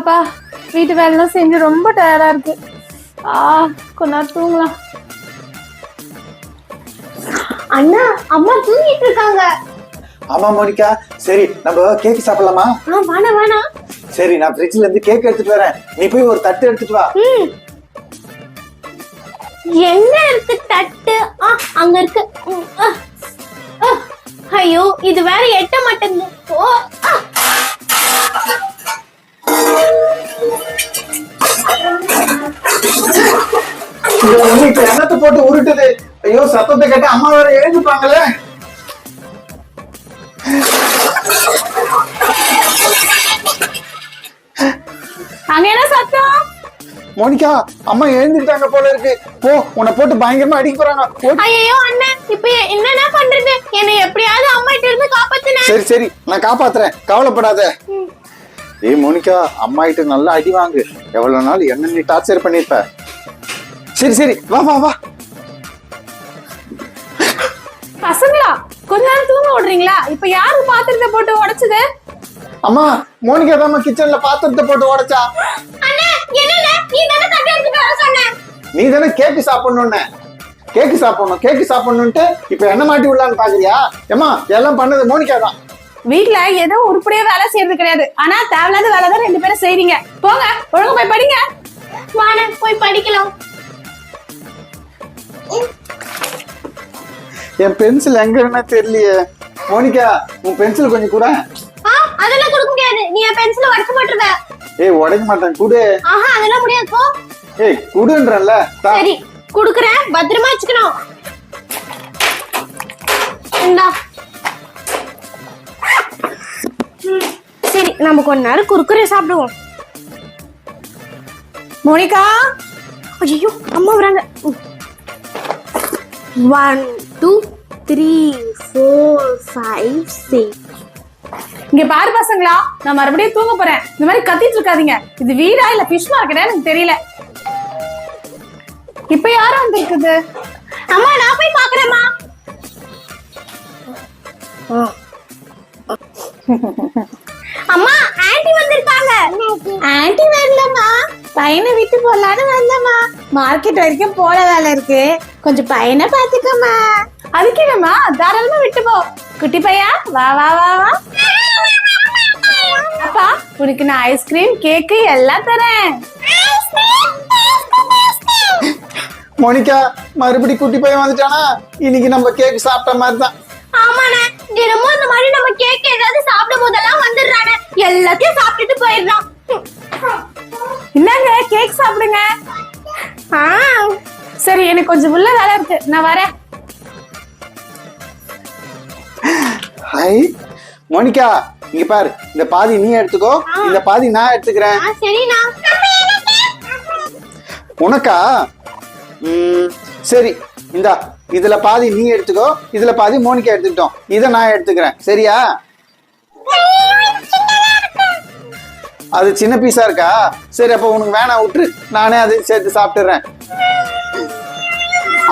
அப்பா வீட்டு வேலைலாம் செஞ்சு ரொம்ப டயர்டா இருக்கு. கொஞ்ச நேரம் தூங்கலாம். அண்ணா அம்மா தூங்கிட்டு இருக்காங்க. ஆமா மோனிகா, சரி நம்ம கேக் சாப்பிடலாமா? வேணா வேணா. சரி, நான் ஃப்ரிட்ஜ்ல இருந்து கேக் எடுத்துட்டு வரேன், நீ போய் ஒரு தட்டு எடுத்துட்டு வா. என்ன இருக்கு தட்டு? அங்க இருக்கு. ஐயோ இது வேற எட்ட மாட்டேங்குது. இப்ப எண்ணத்தை போட்டு உருட்டுது. ஐயோ சத்தத்தை கேட்ட அம்மா வேற எழுந்துப்பாங்களே. அங்க என்ன சத்தம்? மோனிகா, அம்மா எழுந்துட்டாங்க போல இருக்கு. போ, உன்னை போட்டு பயங்கரமா அடிக்க போறாங்க. ஐயோ அண்ணன், இப்ப என்ன பண்றது? என்னை எப்படியாவது அம்மா கிட்ட இருந்து காப்பாத்துன. சரி சரி, நான் காப்பாத்துறேன், கவலைப்படாத. ஏய் மோனிகா, அம்மா கிட்ட நல்லா அடி வாங்கு. எவ்வளவு நாள் என்ன நீ டார்ச்சர் பண்ணிருப்ப. சரி சரி, வா வா வா. பசங்களா, கொஞ்ச நேரம் தூங்க விடுறீங்களா? இப்ப யாரு பாத்திரத்தை போட்டு உடைச்சது? அம்மா, மோனிகா தான் கிச்சன்ல பாத்திரத்தை போட்டு உடைச்சா. நீ தானே கேக்கு சாப்பிடணும்னு கேக்கு சாப்பிடணும்ட்டு இப்ப என்ன மாட்டி விடலான்னு பாக்குறியா? ஏமா, எல்லாம் பண்ணது மோனிகா தான். வீட்டுல ஏதோ உருப்படியா வேலை செய்யறது கிடையாது. ஆனா தேவையில்லாத வேலை தான் ரெண்டு பேரும் செய்றீங்க. போங்க, ஒழுங்கா போய் படிங்க. வாங்க போய் படிக்கலாம். என் பென்சில் எங்க என்ன தெரியலையே. மோனிகா, உன் பென்சில் கொஞ்சம் கூட. அதெல்லாம் கொடுக்க முடியாது. நீ என் பென்சிலை உடைக்க மாட்டேற. ஏய், உடைக்க மாட்டேன், குடு. அதெல்லாம் முடியாது. போ. ஏய், குடுன்றல்ல. சரி குடுக்குறேன், பத்திரமா வச்சுக்கணும். இந்தா. சரி, நம்ம கொஞ்ச நேரம் குறுக்குறே சாப்பிடுவோம். மோனிகா, ஐயோ அம்மா வராங்க. 1 2 3 4 5 6. இங்க பாரு பசங்களா, நான் மறுபடியும் தூங்க போறேன். இந்த மாதிரி கத்திட்டு இருக்காதீங்க. இது வீடா இல்ல ஃபிஷ் மார்க்கெட்டா எனக்கு தெரியல. இப்ப யாரும் வந்து இருக்குது? அம்மா நான் போய் பாக்குறேம்மா. அம்மா ஆன்ட்டி வந்திருக்காங்க. ஆன்ட்டி வரலமா, பையனை விட்டு போலான்னு வந்தம்மா. மார்க்கெட் வரைக்கும் போல வேலை இருக்கு, கொஞ்சம் பையனை பாத்துக்கம்மா. அதுக்கு என்னம்மா, தாராளமா விட்டு போ. குட்டி பையா, வா வா வா வா. அப்பா, உனக்கு நான் ஐஸ்கிரீம் கேக்கு எல்லாம் தரேன். மோனிகா, மறுபடி குட்டி பையன் வந்துட்டானா? இன்னைக்கு நம்ம கேக் சாப்பிட்ட மாதிரி தான். ஆமாண்ணே, தினமும் இந்த மாதிரி நம்ம கேக் ஏதாவது சாப்பிடும் போதெல்லாம் வந்துடுறானே, எல்லாத்தையும் சாப்பிட்டுட்டு போயிடுறான். என்னங்க, கேக் சாப்பிடுங்க. சரி, எனக்கு கொஞ்சம் உள்ள வேலை இருக்கு, நான் வரேன். ஹாய் மோனிகா, இங்க பாரு, இந்த பாதி நீ எடுத்துக்கோ, இந்த பாதி நான் எடுத்துக்கிறேன். சரிண்ணா. உனக்கா? சரி, இந்தா, இதுல பாதி நீ எடுத்துக்கோ, இதுல பாதி மோனிகா எடுத்துக்கிட்டோம். இதை நான் எடுத்துக்கிறேன், சரியா? அது சின்ன பீஸா இருக்கா? சரி, அப்ப உனக்கு வேணாம், விட்டுரு, நானே அதை சேர்த்து சாப்பிட்டுறேன்.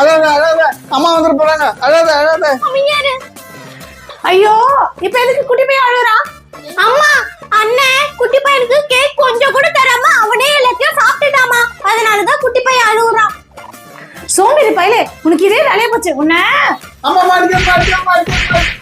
அழாத அழாத, அம்மா வந்துட்டு போறாங்க. அழாத அழாத. ஐயோ, இப்ப எதுக்கு குட்டி பையன் அழுறா? அம்மா, அண்ணன் குட்டி பையனுக்கு கேக் கொஞ்சம் கூட தராம அவனே எல்லாத்தையும் சாப்பிட்டுட்டாமா, அதனாலதான் குட்டி பையன் அழுகுறான். சோம்பேறி பையலே, உனக்கு இதே வேலையை போச்சு. உன்ன அம்மா மாட்டிக்க.